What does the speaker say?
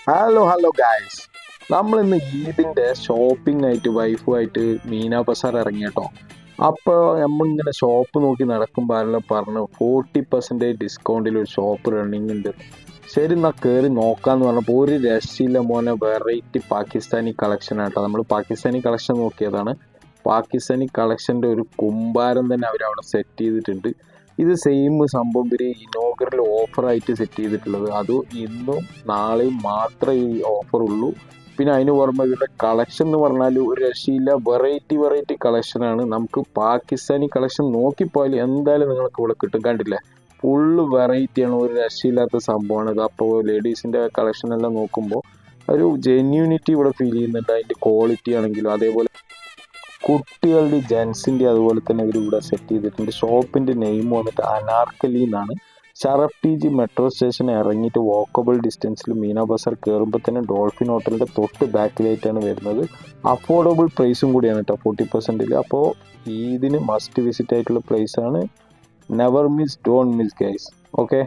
Hello guys. നമ്മൾ ഇന്ന് ഈദിൻ്റെ shopping ആയിട്ട് വൈഫുമായിട്ട് മീന ബസാർ ഇറങ്ങി കേട്ടോ. അപ്പോൾ നമ്മളിങ്ങനെ ഷോപ്പ് നോക്കി നടക്കുമ്പോൾ ആരെല്ലാം പറഞ്ഞു 40% ഡിസ്കൗണ്ടിൽ ഒരു ഷോപ്പ് റണ്ണിങ് ഉണ്ട്. ശരി എന്നാൽ കയറി നോക്കാമെന്ന് പറഞ്ഞപ്പോൾ ഒരു രക്ഷയില്ല മോനെ, വെറൈറ്റി പാകിസ്ഥാനി കളക്ഷൻ ആട്ടോ. നമ്മൾ പാകിസ്ഥാനി കളക്ഷൻ നോക്കിയതാണ്. പാകിസ്ഥാനി കളക്ഷൻ്റെ ഒരു കുമ്പാരം തന്നെ അവരവിടെ സെറ്റ് ചെയ്തിട്ടുണ്ട്. ഇത് സെയിം സംഭവം ഇവർ ഇനോഗ്രൽ ഓഫറായിട്ട് സെറ്റ് ചെയ്തിട്ടുള്ളത്. അത് ഇന്നും നാളെയും മാത്രമേ ഈ ഓഫർ ഉള്ളൂ. പിന്നെ അതിന് പുറമെ ഇവരുടെ കളക്ഷൻ എന്ന് പറഞ്ഞാൽ ഒരു രക്ഷയില്ല, വെറൈറ്റി കളക്ഷനാണ്. നമുക്ക് പാകിസ്ഥാനി കളക്ഷൻ നോക്കിപ്പോയാൽ എന്തായാലും നിങ്ങൾക്ക് ഇവിടെ കിട്ടും. കണ്ടില്ലേ, ഫുള്ള് വെറൈറ്റിയാണ്, ഒരു രക്ഷയില്ലാത്ത സംഭവമാണ് ഇത്. അപ്പോൾ ലേഡീസിൻ്റെ കളക്ഷൻ എല്ലാം നോക്കുമ്പോൾ ഒരു ജെന്യൂണിറ്റി ഇവിടെ ഫീൽ ചെയ്യുന്നുണ്ട്. അതിൻ്റെ ക്വാളിറ്റി ആണെങ്കിലും അതേപോലെ കുട്ടികളുടെ ജെൻസിൻ്റെ അതുപോലെ തന്നെ ഇവർ ഇവിടെ സെറ്റ് ചെയ്തിട്ടുണ്ട്. ഷോപ്പിൻ്റെ നെയിം വന്നിട്ട് അനാർക്കലി എന്നാണ്. Sharaf T G metro station ഇറങ്ങിയിട്ട് വാക്കബിൾ ഡിസ്റ്റൻസിൽ മീന ബസാർ കയറുമ്പോൾ തന്നെ ഡോൾഫിൻ ഹോട്ടലിൻ്റെ തൊട്ട് ബാക്കിലായിട്ടാണ് വരുന്നത്. അഫോർഡബിൾ പ്രൈസും കൂടിയാണ് കേട്ടോ, 40%. അപ്പോൾ ഇതിന് മസ്റ്റ് വിസിറ്റ് ആയിട്ടുള്ള പ്ലേസ് ആണ്. Never miss, don't miss guys. Okay.